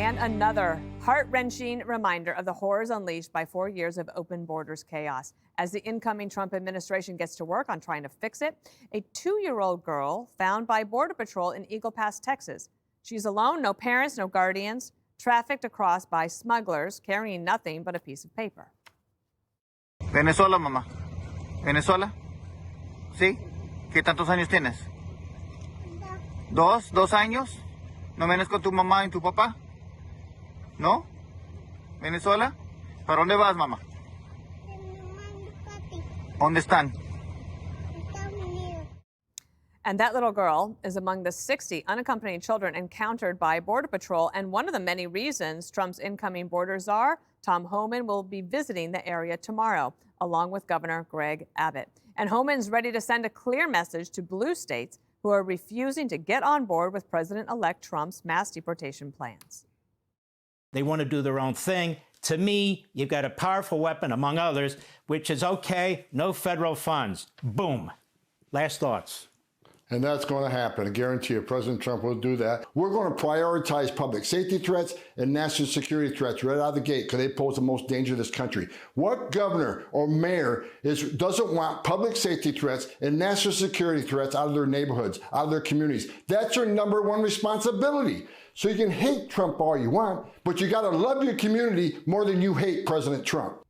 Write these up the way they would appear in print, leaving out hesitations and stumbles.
And another heart-wrenching reminder of the horrors unleashed by 4 years of open borders chaos. As the incoming Trump administration gets to work on trying to fix it, a 2-year-old girl found by Border Patrol in Eagle Pass, Texas. She's alone, no parents, no guardians, trafficked across by smugglers carrying nothing but a piece of paper. Venezuela, mamá. Venezuela. ¿Sí? ¿Qué tantos años tienes? ¿Dos años? ¿No vienes con tu mamá y tu papá? ¿No? ¿Venezuela? ¿Para dónde vas, mamá? ¿Dónde están? And that little girl is among the 60 unaccompanied children encountered by Border Patrol. And one of the many reasons Trump's incoming border czar, Tom Homan, will be visiting the area tomorrow, along with Governor Greg Abbott. And Homan's ready to send a clear message to blue states who are refusing to get on board with President-elect Trump's mass deportation plans. They want to do their own thing. To me, you've got a powerful weapon, among others, which is, okay, no federal funds. Boom. Last thoughts. And that's going to happen. I guarantee you, President Trump will do that. We're going to prioritize public safety threats and national security threats right out of the gate because they pose the most danger to this country. What governor or mayor doesn't want public safety threats and national security threats out of their neighborhoods, out of their communities? That's your number one responsibility. So you can hate Trump all you want, but you got to love your community more than you hate President Trump.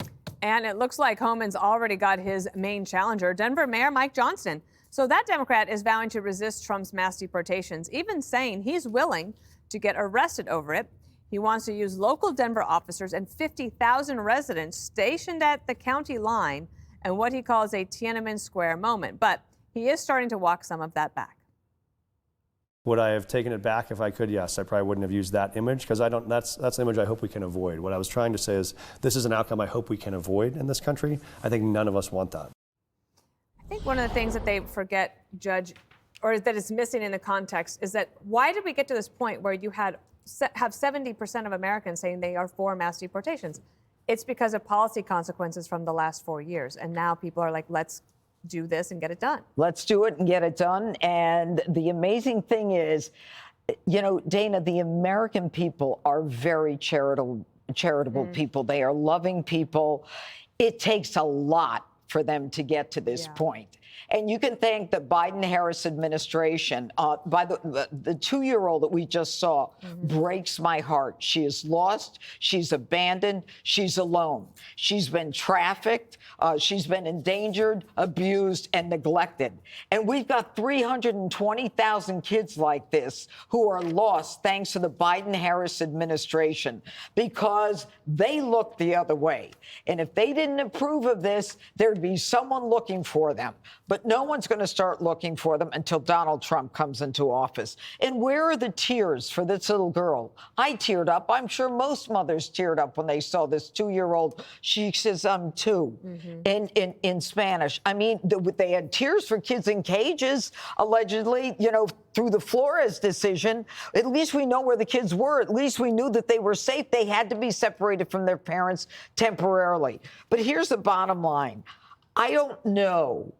And it looks like Homan's already got his main challenger, Denver Mayor Mike Johnston. So that Democrat is vowing to resist Trump's mass deportations, even saying he's willing to get arrested over it. He wants to use local Denver officers and 50,000 residents stationed at the county line and what he calls a Tiananmen Square moment. But he is starting to walk some of that back. Would I have taken it back if I could? Yes, I probably wouldn't have used that image because that's an image I hope we can avoid. What I was trying to say is this is an outcome I hope we can avoid in this country. I think none of us want that. I think one of the things that they forget, Judge, or that is missing in the context is that why did we get to this point where you have 70% of Americans saying they are for mass deportations? It's because of policy consequences from the last 4 years. And now people are like, let's do this and get it done. Let's do it and get it done. And the amazing thing is, you know, Dana, the American people are very charitable people. They are loving people. It takes a lot for them to get to this point. And you can thank the Biden-Harris administration. By the 2-year-old that we just saw breaks my heart. She is lost. She's abandoned. She's alone. She's been trafficked. She's been endangered, abused, and neglected. And we've got 320,000 kids like this who are lost thanks to the Biden-Harris administration because they look the other way. And if they didn't approve of this, there'd be someone looking for them. But no one's going to start looking for them until Donald Trump comes into office. And where are the tears for this little girl? I teared up. I'm sure most mothers teared up when they saw this 2-year-old. She says, I'm 2, in Spanish. I mean, they had tears for kids in cages, allegedly, you know, through the Flores decision. At least we know where the kids were. At least we knew that they were safe. They had to be separated from their parents temporarily. But here's the bottom line. I don't know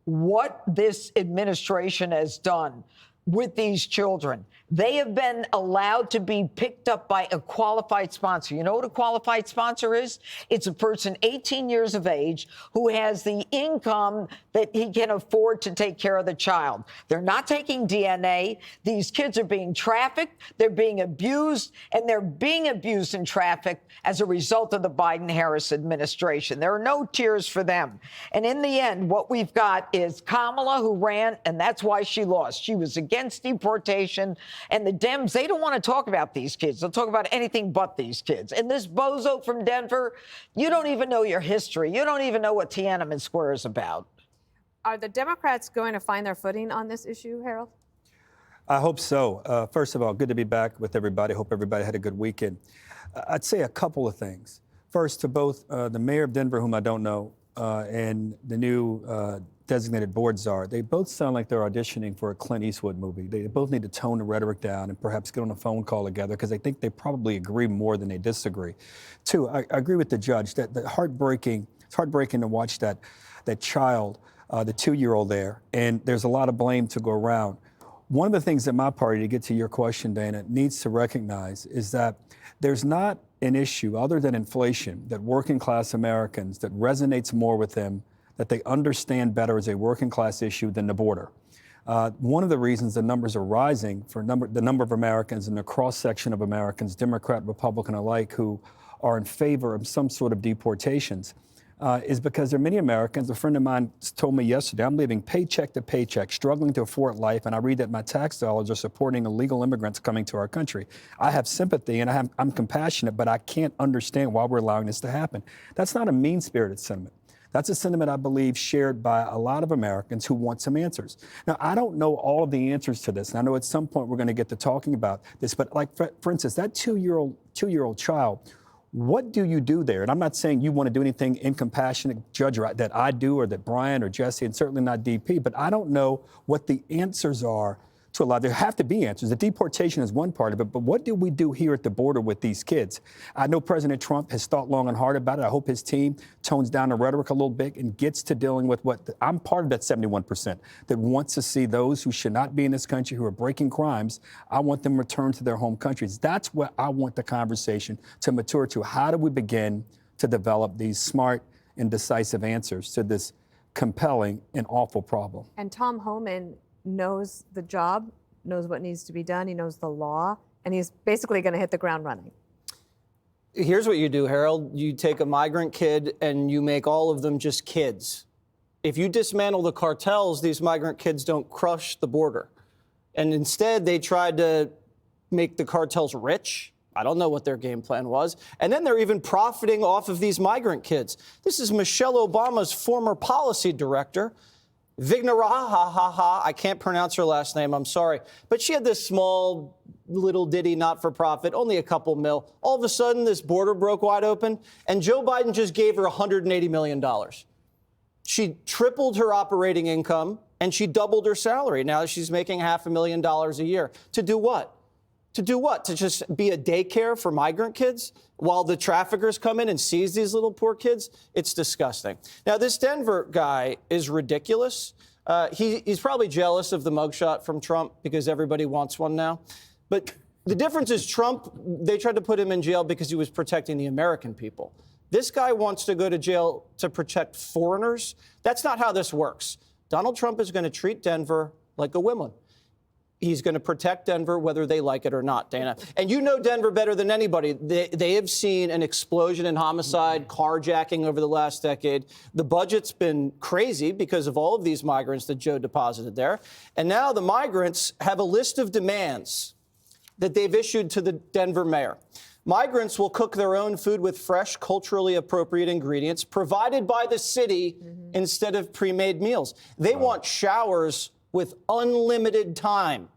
what this administration has done with these children. They have been allowed to be picked up by a qualified sponsor. You know what a qualified sponsor is? It's a person 18 years of age who has the income that he can afford to take care of the child. They're not taking DNA. These kids are being trafficked. They're being abused, and they're being abused and trafficked as a result of the Biden-Harris administration. There are no tears for them. And in the end, what we've got is Kamala, who ran, and that's why she lost. She was against deportation. And the Dems, they don't want to talk about these kids. They'll talk about anything but these kids. And this bozo from Denver, you don't even know your history. You don't even know what Tiananmen Square is about. Are the Democrats going to find their footing on this issue, Harold? I hope so. First of all, good to be back with everybody. Hope everybody had a good weekend. I'd say a couple of things. First, to both the mayor of Denver, whom I don't know, and the new designated board czar, they both sound like they're auditioning for a Clint Eastwood movie. They both need to tone the rhetoric down and perhaps get on a phone call together because I think they probably agree more than they disagree. Two, I agree with the judge that it's heartbreaking to watch that child, the 2-year-old there, and there's a lot of blame to go around. one of the things that my party, to get to your question, Dana, needs to recognize is that there's not an issue other than inflation that working class Americans, that resonates more with them, that they understand better as a working class issue than the border. One of the reasons the numbers are rising for the number of Americans and the cross-section of Americans, Democrat, Republican alike, who are in favor of some sort of deportations, is because there are many Americans. A friend of mine told me yesterday, I'm living paycheck to paycheck, struggling to afford life, and I read that my tax dollars are supporting illegal immigrants coming to our country. I have sympathy and I'm compassionate, but I can't understand why we're allowing this to happen. That's not a mean-spirited sentiment. That's a sentiment I believe shared by a lot of Americans who want some answers. Now, I don't know all of the answers to this, and I know at some point we're going to get to talking about this, but like, for instance, that two-year-old child, what do you do there? And I'm not saying you want to do anything incompassionate, Judge, that I do or that Brian or Jesse, and certainly not DP, but I don't know what the answers are to allow. There have to be answers. The deportation is one part of it, but what do we do here at the border with these kids? I know President Trump has thought long and hard about it. I hope his team tones down the rhetoric a little bit and gets to dealing with I'm part of that 71% that wants to see those who should not be in this country, who are breaking crimes. I want them returned to their home countries. That's what I want the conversation to mature to. How do we begin to develop these smart and decisive answers to this compelling and awful problem? And Tom Homan knows the job, knows what needs to be done, he knows the law, and he's basically going to hit the ground running. Here's what you do, Harold. You take a migrant kid and you make all of them just kids. If you dismantle the cartels, these migrant kids don't crush the border. And instead, they tried to make the cartels rich. I don't know what their game plan was. And then they're even profiting off of these migrant kids. This is Michelle Obama's former policy director, Vignaraha, I can't pronounce her last name, I'm sorry. But she had this small little ditty not-for-profit, only a couple mil. All of a sudden, this border broke wide open, and Joe Biden just gave her $180 million. She tripled her operating income, and she doubled her salary. Now she's making $500,000 a year. To do what? To do what? To just be a daycare for migrant kids while the traffickers come in and seize these little poor kids? It's disgusting. Now, this Denver guy is ridiculous. He's probably jealous of the mugshot from Trump because everybody wants one now. But the difference is Trump, they tried to put him in jail because he was protecting the American people. This guy wants to go to jail to protect foreigners. That's not how this works. Donald Trump is going to treat Denver like a Wimbledon. He's going to protect Denver whether they like it or not, Dana. And you know Denver better than anybody. They have seen an explosion in homicide, carjacking over the last decade. The budget's been crazy because of all of these migrants that Joe deposited there. And now the migrants have a list of demands that they've issued to the Denver mayor. Migrants will cook their own food with fresh, culturally appropriate ingredients provided by the city instead of pre-made meals. They want showers with unlimited time.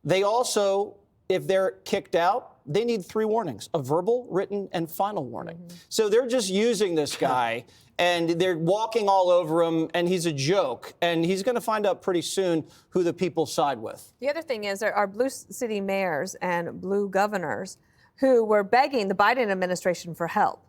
They also, if they're kicked out, they need 3 warnings, a verbal, written, and final warning. So they're just using this guy, and they're walking all over him, and he's a joke. And he's going to find out pretty soon who the people side with. The other thing is there are blue city mayors and blue governors who were begging the Biden administration for help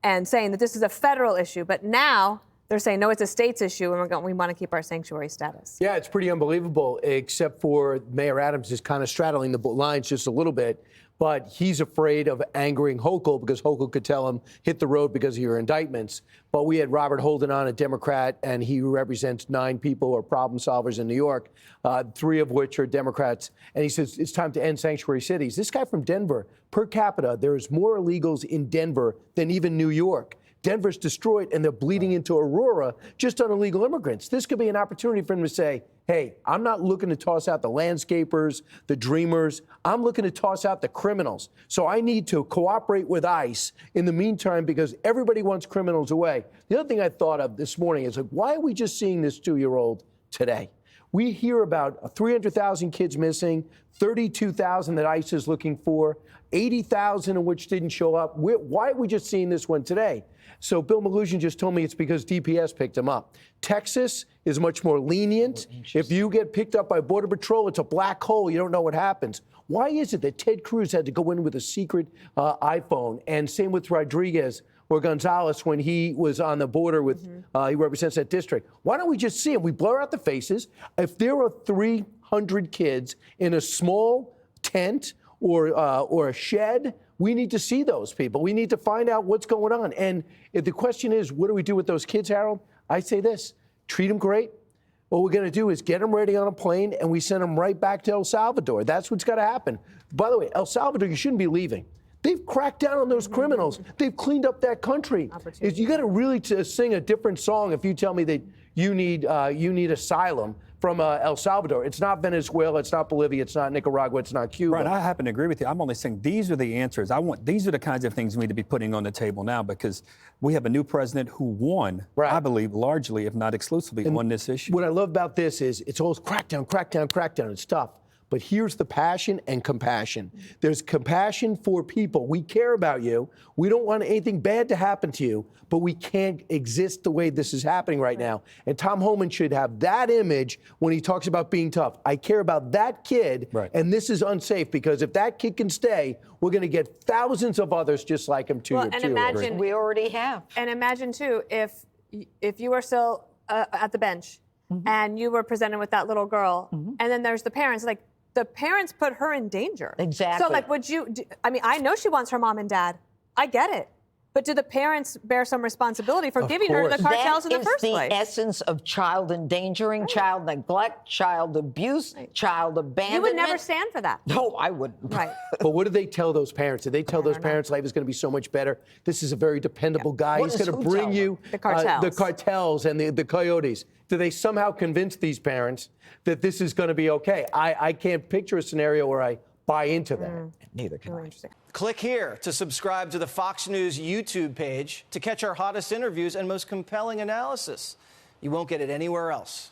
and saying that this is a federal issue. But now they're saying, no, it's a state's issue, and we want to keep our sanctuary status. Yeah, it's pretty unbelievable, except for Mayor Adams is kind of straddling the lines just a little bit. But he's afraid of angering Hochul because Hochul could tell him, hit the road because of your indictments. But we had Robert Holden on, a Democrat, and he represents 9 people who are problem solvers in New York, 3 of which are Democrats. And he says it's time to end sanctuary cities. This guy from Denver, per capita, there's more illegals in Denver than even New York. Denver's destroyed, and they're bleeding into Aurora just on illegal immigrants. This could be an opportunity for him to say, hey, I'm not looking to toss out the landscapers, the dreamers. I'm looking to toss out the criminals. So I need to cooperate with ICE in the meantime because everybody wants criminals away. The other thing I thought of this morning is, like, why are we just seeing this 2-year-old today? We hear about 300,000 kids missing, 32,000 that ICE is looking for, 80,000 of which didn't show up. Why are we just seeing this one today? So Bill Malugin just told me it's because DPS picked him up. Texas is much more lenient. If you get picked up by Border Patrol, it's a black hole. You don't know what happens. Why is it that Ted Cruz had to go in with a secret iPhone? And same with Rodriguez or Gonzalez when he was on the border with, he represents that district. Why don't we just see him? We blur out the faces. If there are 3 300 kids in a small tent or a shed. We need to see those people. We need to find out what's going on. And if the question is, what do we do with those kids, Harold? I say this, treat them great. What we're going to do is get them ready on a plane, and we send them right back to El Salvador. That's what's got to happen. By the way, El Salvador, you shouldn't be leaving. They've cracked down on those criminals. They've cleaned up that country. You got to really sing a different song if you tell me that you need asylum from El Salvador. It's not Venezuela, it's not Bolivia, it's not Nicaragua, it's not Cuba. Right, I happen to agree with you. I'm only saying these are the answers. These are the kinds of things we need to be putting on the table now, because we have a new president who won, I believe, largely, if not exclusively, on this issue. What I love about this is it's always crackdown, crackdown, crackdown. It's tough. But here's the passion and compassion. There's compassion for people. We care about you. We don't want anything bad to happen to you, but we can't exist the way this is happening right now. And Tom Homan should have that image when he talks about being tough. I care about that kid, and this is unsafe, because if that kid can stay, we're going to get thousands of others just like him too. Well, and imagine, we already have. And imagine, too, if you were still at the bench and you were presented with that little girl, and then there's the parents, like, the parents put her in danger. Exactly. So, like, I mean, I know she wants her mom and dad. I get it. But do the parents bear some responsibility for giving her to the cartels in the first place? That is the essence of child endangering, child neglect, child abuse, child abandonment. You would never stand for that. No, I wouldn't. Right. But what did they tell those parents? Did they tell those parents life is going to be so much better? This is a very dependable guy. He's going to bring you the cartels and the coyotes. Do they somehow convince these parents that this is going to be okay? I can't picture a scenario where I buy into that. Neither can I. Click here to subscribe to the Fox News YouTube page to catch our hottest interviews and most compelling analysis. You won't get it anywhere else.